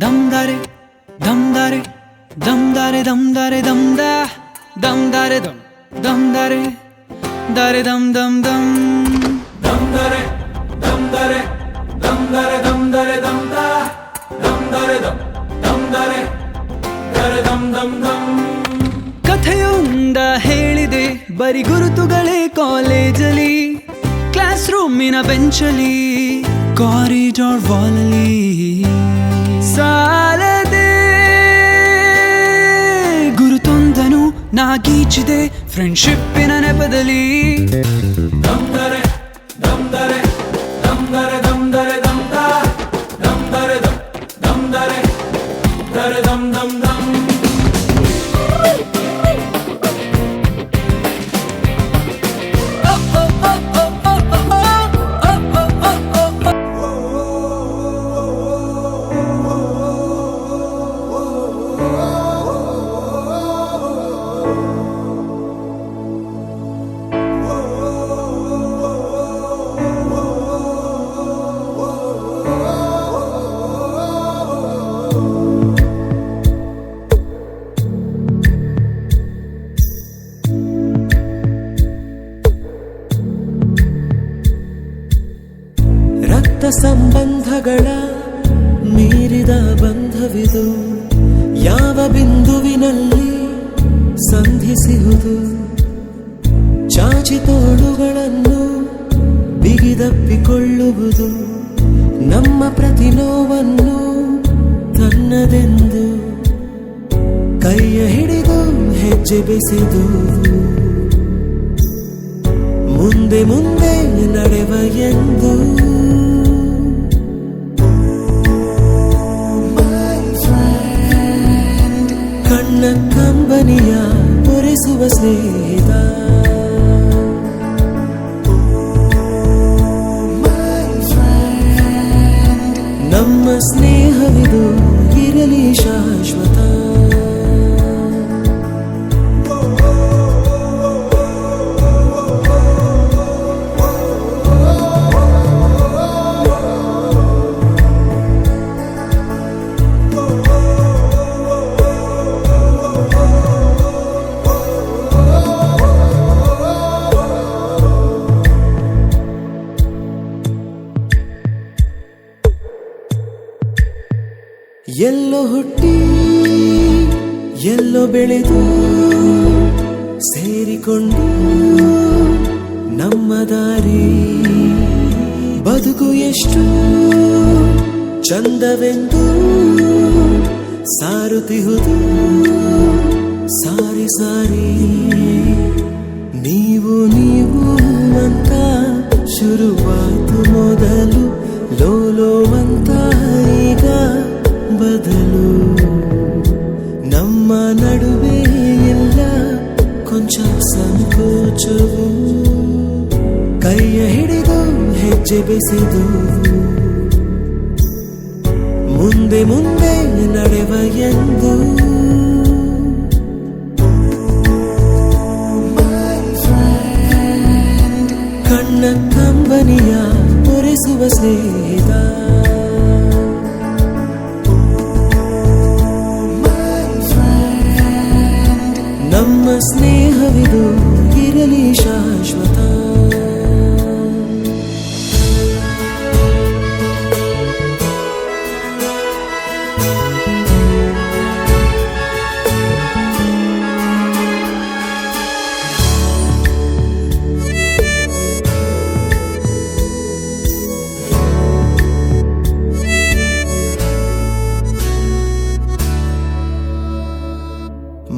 Damdare, damdare, damdare, damdare, damda, damdare, damdare, dare, dam, damdare, damdare, damdare, damdare, damda, damdare, damdare, dare, dam. ಕಥೆಯೊಂದ ಹೇಳಿದೆ ಬರಿ ಗುರುತುಗಳೇ ಕಾಲೇಜಲ್ಲಿ, class ರೂಮಿನ ಬೆಂಚಲ್ಲಿ, corridor ವಾಲಲ್ಲಿ ಸಾಲದೆ ಗುರುತೊಂದನು ನಾಗೀಚಿದೆ ಫ್ರೆಂಡ್ಶಿಪ್ಪಿನ ನೆಪದಲ್ಲಿ. damdare, damdare, damdare, damdare, damda, damdare, damdare, dare, dam. ಸಂಬಂಧಗಳ ಮೀರಿದ ಬಂಧವಿದು, ಯಾವ ಬಿಂದುವಿನಲ್ಲಿ ಸಂಧಿಸುವುದು, ಚಾಚಿ ತೋಳುಗಳನ್ನು ಬಿಗಿದಪ್ಪಿಕೊಳ್ಳುವುದು, ನಮ್ಮ ಪ್ರತಿ ನೋವನ್ನು ತನ್ನದೆಂದು ಕೈಯ ಹಿಡಿದು ಹೆಜ್ಜೆ ಬೆಸೆದು ಮುಂದೆ ಮುಂದೆ ನಡೆವ ಎಂದು ಕಣ್ಣ ಕಂಬನಿಯ ಒರೆಸುವ ಸ್ನೇಹಿತ, ನಮ್ಮ ಸ್ನೇಹವಿದು ಇರಲಿ ಶಾಶ್ವತ. ಎಲ್ಲೋ ಹುಟ್ಟಿ ಎಲ್ಲೋ ಬೆಳೆದು ಸೇರಿಕೊಂಡು ನಮ್ಮ ದಾರಿ ಬದುಕು ಎಷ್ಟು ಚಂದವೆಂದು ಸಾರುತ್ತಿಹುದು ಸಾರಿ ಸಾರಿ. ನೀವು ಅಂತ ಶುರುವಾತು ಮೊದಲು, ಲೋಲೋ ಅಂತ ಈಗ ಬದಲು. ನಮ್ಮ ನಡುವೆ ಎಲ್ಲ ಕೊಂಚ ಸಂಕೋಚವು, ಕೈಯ ಹಿಡಿದು ಹೆಜ್ಜೆ ಬೆಸೆದು ಮುಂದೆ ಮುಂದೆ ನಡೆವ ಎಂದು ಕಣ್ಣ ಕಂಬನಿಯ ಒರೆಸುವ ಸ್ನೇಹಿತ. ನಮ್ಮ ಸ್ನೇಹವಿದು ಇರಲಿ ಶಾಶ್ವತ.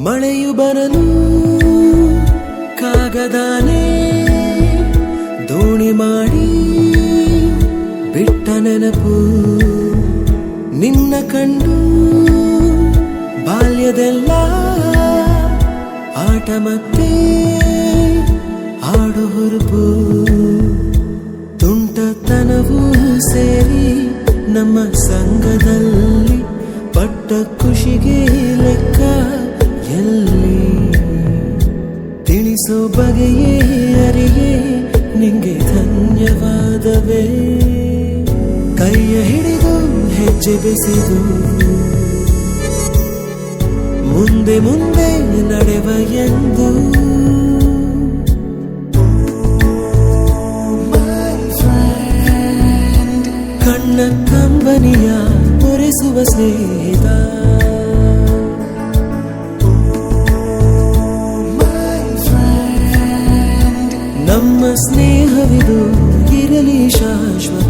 ಮಳೆಯು ಬರಲು ಕಾಗದಾನೆ ದೋಣಿ ಮಾಡಿ ಬಿಟ್ಟ ನೆನಪು, ನಿನ್ನ ಕಂಡು ಬಾಲ್ಯದೆಲ್ಲ ಆಟ ಮತ್ತೆ ಆಡು ಹುರುಪು, ತುಂಟತನವೂ ಸೇರಿ ನಮ್ಮ ಸಂಘದಲ್ಲಿ ಪಟ್ಟ ಖುಷಿಗೆ ಲೆಕ್ಕ ಎಲ್ಲಿ, ತಿಳಿಸೋ ಬಗೆಯೇ ಅರಿಯೇ ನಿಂಗೆ ಧನ್ಯವಾದವೇ. ಕೈಯ ಹಿಡಿದು ಹೆಜ್ಜೆ ಬೆಸೆದು ಮುಂದೆ ಮುಂದೆ ನಡೆವ ಎಂದು ಕಣ್ಣ ಕಂಬನಿಯ ಒರೆಸುವ ಸ್ನೇಹಿತ ನಮ್ಮ ಸ್ನೇಹವಿದು ಇರಲಿ ಶಾಶ್ವತ